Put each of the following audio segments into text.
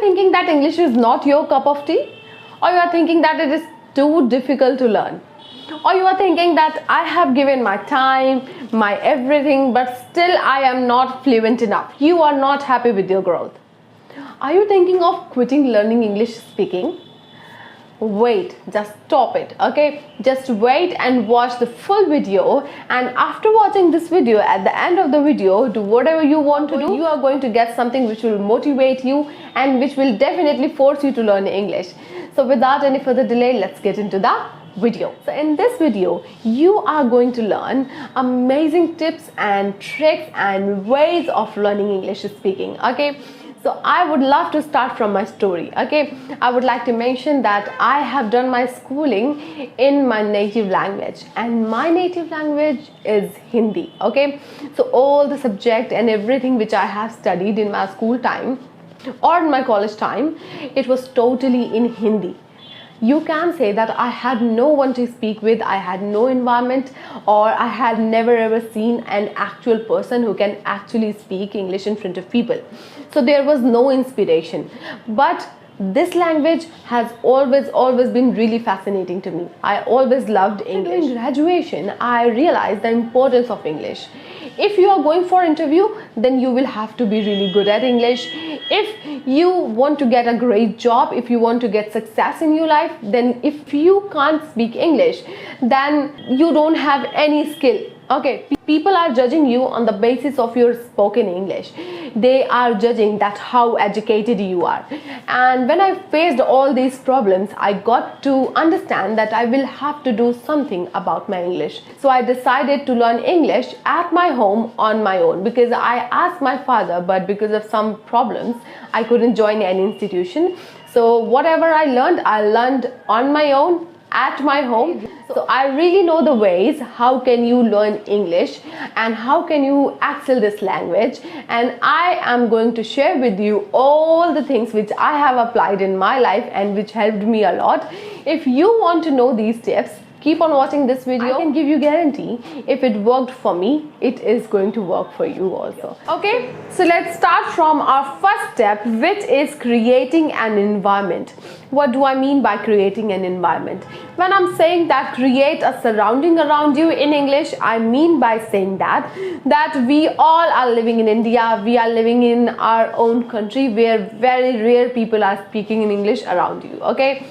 thinking that English is not your cup of tea? Or you are thinking that it is too difficult to learn? Or you are thinking that I have given my time, my everything, but still I am not fluent enough. You are not happy with your growth. Are you thinking of quitting learning English speaking? Wait, just stop it, okay? Just wait and watch the full video, and after watching this video, at the end of the video, do whatever you want to do. You are going to get something which will motivate you and which will definitely force you to learn English. So without any further delay, let's get into the video. So in this video, you are going to learn amazing tips and tricks and ways of learning English speaking, okay? So I would love to start from my story, okay? I would like to mention that I have done my schooling in my native language, and my native language is Hindi, okay? So all the subject and everything which I have studied in my school time or in my college time, it was totally in Hindi. You can say that I had no one to speak with, I had no environment, or I had never ever seen an actual person who can actually speak English in front of people. So there was no inspiration. But this language has always been really fascinating to me. I always loved English. During graduation, I realized the importance of English. If you are going for interview, then you will have to be really good at English. If you want to get a great job, if you want to get success in your life, then if you can't speak English, then you don't have any skill. Okay, people are judging you on the basis of your spoken English. They are judging that how educated you are. And when I faced all these problems, I got to understand that I will have to do something about my English. So I decided to learn English at my home on my own, because I asked my father, but because of some problems, I couldn't join any institution. So whatever I learned on my own at my home. So I really know the ways how can you learn English and how can you excel this language, and I am going to share with you all the things which I have applied in my life and which helped me a lot. If you want to know these tips, keep on watching this video. I can give you guarantee, if it worked for me, it is going to work for you also. Okay, so let's start from our first step, which is creating an environment. What do I mean by creating an environment? When I'm saying that create a surrounding around you in English, I mean by saying that we all are living in India, we are living in our own country where very rare people are speaking in English around you, okay?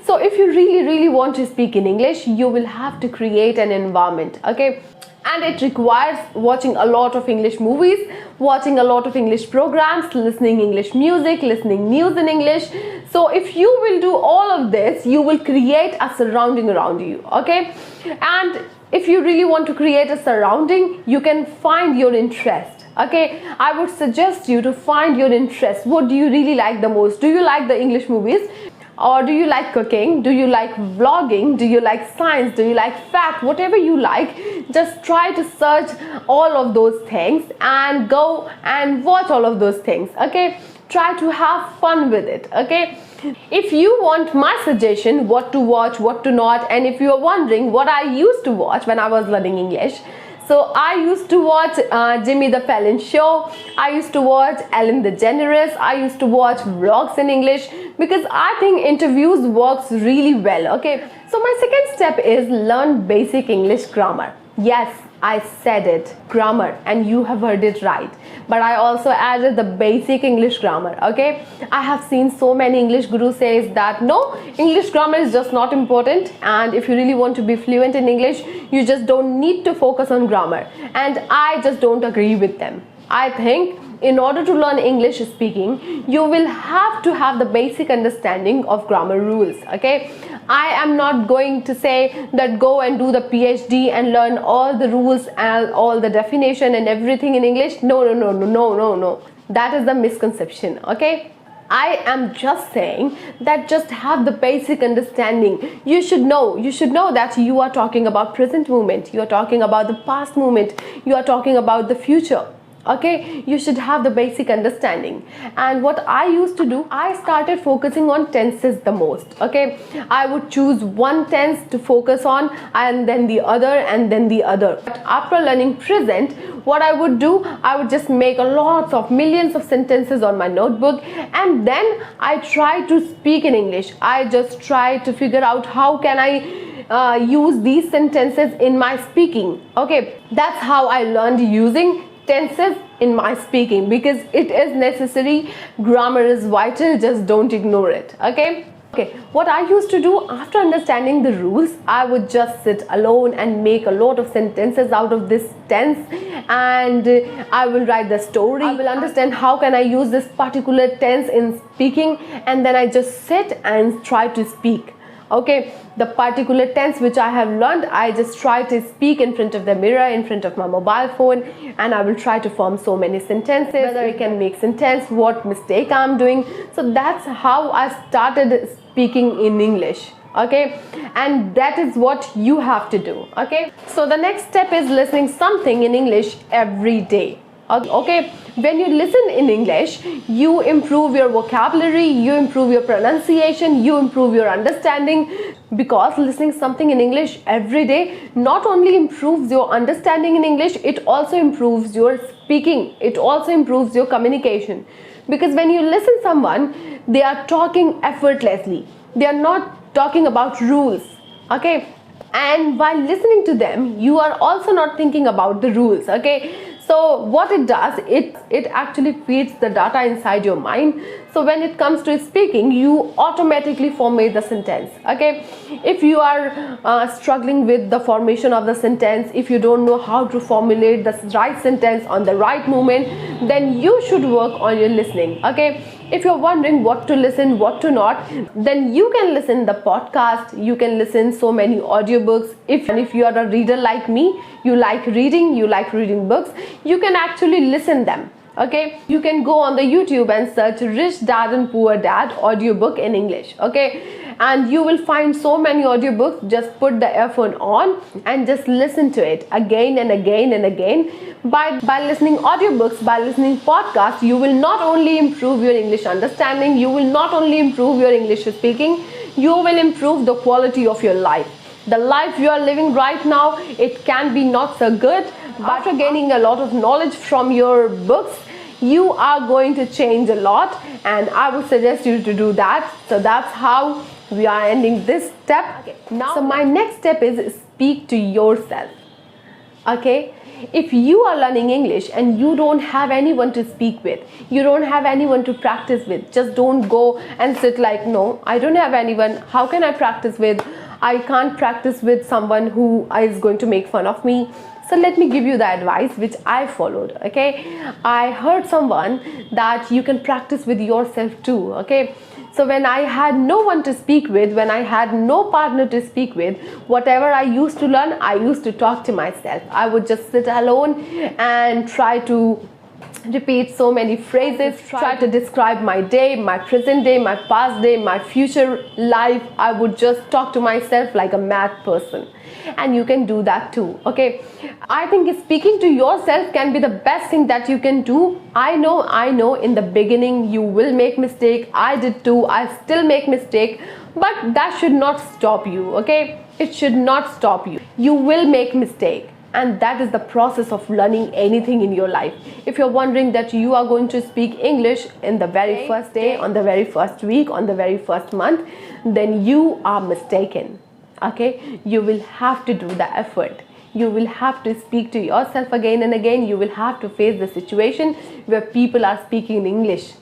So if you really want to speak in English, you will have to create an environment, okay? And it requires watching a lot of English movies, watching a lot of English programs, listening English music, listening news in English. So if you will do all of this, you will create a surrounding around you, okay? And if you really want to create a surrounding, you can find your interest, okay? I would suggest you to find your interest. What do you really like the most? Do you like the English movies? Or do you like cooking? Do you like vlogging? Do you like science? Do you like fact? Whatever you like, just try to search all of those things and go and watch all of those things, okay? Try to have fun with it, okay? If you want my suggestion, what to watch, what to not, and if you are wondering what I used to watch when I was learning English, so I used to watch Jimmy the Fallon Show, I used to watch Ellen DeGeneres, I used to watch vlogs in English, because I think interviews works really well, okay? So my second step is learn basic English grammar. Yes, I said it, grammar, and you have heard it right. But I also added the basic English grammar, okay? I have seen so many English gurus says that no, English grammar is just not important, and if you really want to be fluent in English, you just don't need to focus on grammar. And I just don't agree with them. I think in order to learn English speaking, you will have to have the basic understanding of grammar rules, okay? I am not going to say that go and do the PhD and learn all the rules and all the definition and everything in English. No. That is the misconception, okay? I am just saying that just have the basic understanding. You should know that you are talking about present moment, you are talking about the past moment, you are talking about the future. Okay, you should have the basic understanding. And what I used to do, I started focusing on tenses the most. Okay, I would choose one tense to focus on, and then the other, and then the other. But after learning present, what I would do, I would just make a lots of millions of sentences on my notebook, and then I try to speak in English. I just try to figure out how can I use these sentences in my speaking. Okay, that's how I learned using tenses in my speaking, because it is necessary. Grammar is vital, just don't ignore it. Okay, what I used to do after understanding the rules, I would just sit alone and make a lot of sentences out of this tense, and I will write the story. I will understand how can I use this particular tense in speaking, and then I just sit and try to speak. Okay, the particular tense which I have learned, I just try to speak in front of the mirror, in front of my mobile phone, and I will try to form so many sentences, whether I can make sentence, what mistake I'm doing. So that's how I started speaking in English. Okay, and that is what you have to do. Okay, so the next step is listening something in English every day. Okay, when you listen in English, you improve your vocabulary, you improve your pronunciation, you improve your understanding, because listening something in English every day not only improves your understanding in English, it also improves your speaking, it also improves your communication. Because when you listen someone, they are talking effortlessly, they are not talking about rules. Okay, and while listening to them, you are also not thinking about the rules. Okay, so what it does, it actually feeds the data inside your mind. So when it comes to speaking, you automatically formate the sentence. Okay, if you are struggling with the formation of the sentence, if you don't know how to formulate the right sentence on the right moment, then you should work on your listening. Okay, if you're wondering what to listen, what to not, then you can listen the podcast, you can listen so many audiobooks. If you are a reader like me, you like reading books, you can actually listen them. Okay, you can go on the YouTube and search Rich Dad and Poor Dad audiobook in English. Okay, and you will find so many audiobooks. Just put the earphone on and just listen to it again and again and again. By listening audiobooks, by listening podcasts, you will not only improve your English understanding, you will not only improve your English speaking, you will improve the quality of your life. The life you are living right now, it can be not so good, but after gaining a lot of knowledge from your books, you are going to change a lot, and I would suggest you to do that. So that's how we are ending this step. Okay, now, so my next step is speak to yourself. Okay, if you are learning English and you don't have anyone to speak with, you don't have anyone to practice with, just don't go and sit like, no, I don't have anyone, how can I practice with? I can't practice with someone who is going to make fun of me. So let me give you the advice which I followed. Okay, I heard someone that you can practice with yourself too. Okay, so when I had no one to speak with, when I had no partner to speak with, whatever I used to learn, I used to talk to myself. I would just sit alone and try to repeat so many phrases, try to describe my day, my present day, my past day, my future life. I would just talk to myself like a mad person, and you can do that too. Okay, I think speaking to yourself can be the best thing that you can do. I know in the beginning you will make mistake. I did too, I still make mistake, but that should not stop you. Okay, it should not stop you. You will make mistake, and that is the process of learning anything in your life. If you're wondering that you are going to speak English in the very first day, on the very first week, on the very first month, then you are mistaken. Okay, you will have to do the effort. You will have to speak to yourself again and again. You will have to face the situation where people are speaking in English.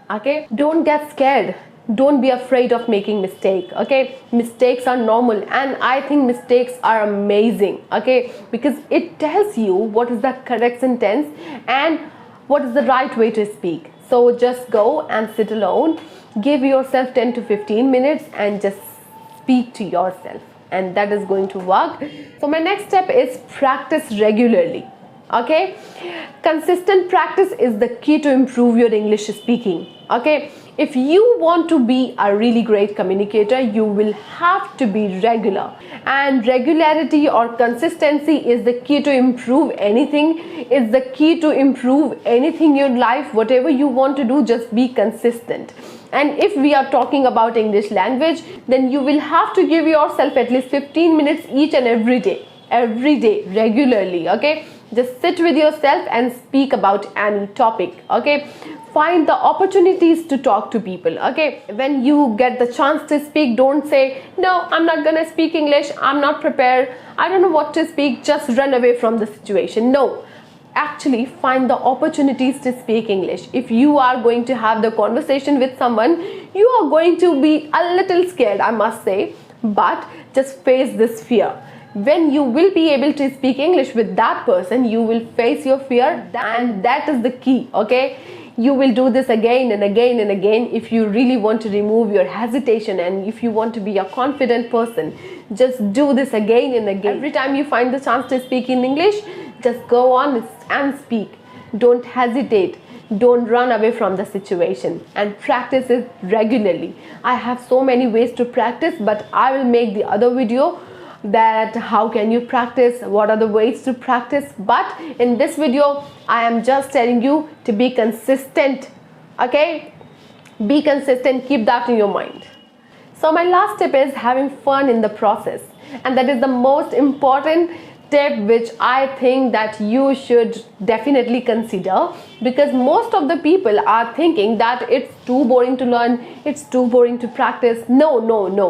Okay, don't get scared. Don't be afraid of making mistake. Okay, mistakes are normal, and I think mistakes are amazing. Okay, because it tells you what is the correct sentence and what is the right way to speak. So just go and sit alone, give yourself 10 to 15 minutes and just speak to yourself, and that is going to work. So my next step is practice regularly. Okay, consistent practice is the key to improve your English speaking. Okay, if you want to be a really great communicator, you will have to be regular, and regularity or consistency is the key to improve anything. It's the key to improve anything in your life. Whatever you want to do, just be consistent. And if we are talking about English language, then you will have to give yourself at least 15 minutes each and every day, regularly. Okay, just sit with yourself and speak about any topic. Okay, find the opportunities to talk to people. Okay, when you get the chance to speak, don't say, no, I'm not gonna speak English, I'm not prepared, I don't know what to speak, just run away from the situation. No, actually find the opportunities to speak English. If you are going to have the conversation with someone, you are going to be a little scared, I must say, but just face this fear. When you will be able to speak English with that person, you will face your fear, and that is the key. Okay, you will do this again and again and again if you really want to remove your hesitation, and if you want to be a confident person, just do this again and again. Every time you find the chance to speak in English, just go on and speak. Don't hesitate, don't run away from the situation, and practice it regularly. I have so many ways to practice, but I will make the other video that how can you practice, what are the ways to practice. But in this video I am just telling you to be consistent. Okay, be consistent, keep that in your mind. So my last tip is having fun in the process, and that is the most important tip, which I think that you should definitely consider, because most of the people are thinking that it's too boring to learn, it's too boring to practice. No,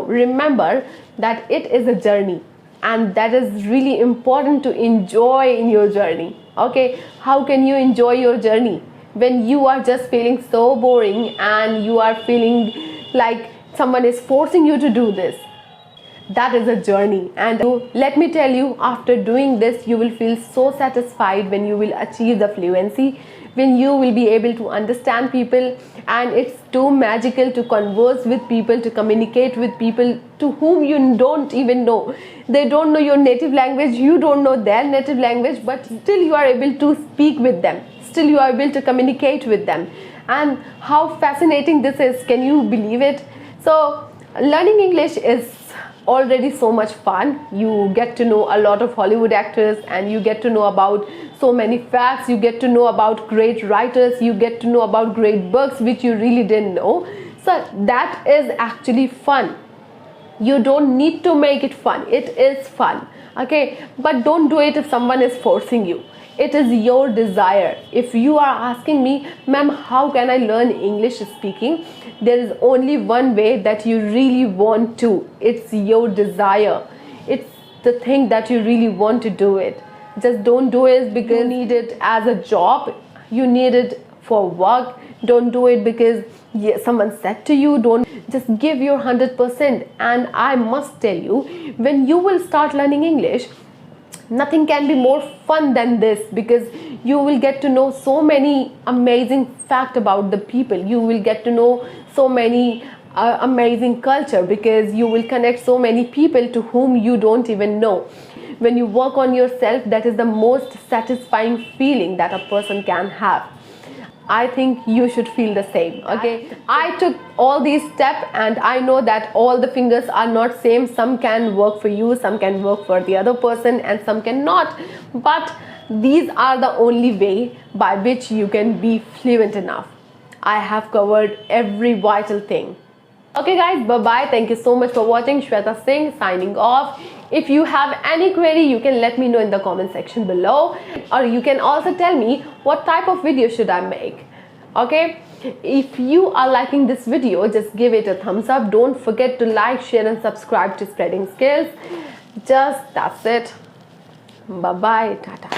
remember that it is a journey, and that is really important to enjoy in your journey. Okay, how can you enjoy your journey when you are just feeling so boring and you are feeling like someone is forcing you to do this? That is a journey, and let me tell you, after doing this, you will feel so satisfied when you will achieve the fluency, when you will be able to understand people, and it's too magical to converse with people, to communicate with people to whom you don't even know. They don't know your native language, you don't know their native language, but still you are able to speak with them, still you are able to communicate with them. And how fascinating this is, can you believe it? So learning English is already so much fun. You get to know a lot of Hollywood actors, and you get to know about so many facts, you get to know about great writers, you get to know about great books which you really didn't know. So that is actually fun. You don't need to make it fun, it is fun. Okay, but don't do it if someone is forcing you. It is your desire. If you are asking me, ma'am, how can I learn English speaking? There is only one way that you really want to. It's your desire. It's the thing that you really want to do it. Just don't do it because you need it as a job. You need it for work. Don't do it because someone said to you. Don't, just give your 100%. And I must tell you, when you will start learning English, nothing can be more fun than this, because you will get to know so many amazing facts about the people. You will get to know so many amazing culture, because you will connect so many people to whom you don't even know. When you work on yourself, that is the most satisfying feeling that a person can have. I think you should feel the same. Okay, I took all these steps, and I know that all the fingers are not same. Some can work for you, some can work for the other person, and some cannot, but these are the only way by which you can be fluent enough. I have covered every vital thing. Okay guys, bye bye. Thank you so much for watching. Shweta Singh signing off. If you have any query, you can let me know in the comment section below, or you can also tell me what type of video should I make. Okay, if you are liking this video, just give it a thumbs up. Don't forget to like, share and subscribe to Spreading Skills. Just that's it. Bye bye, tata.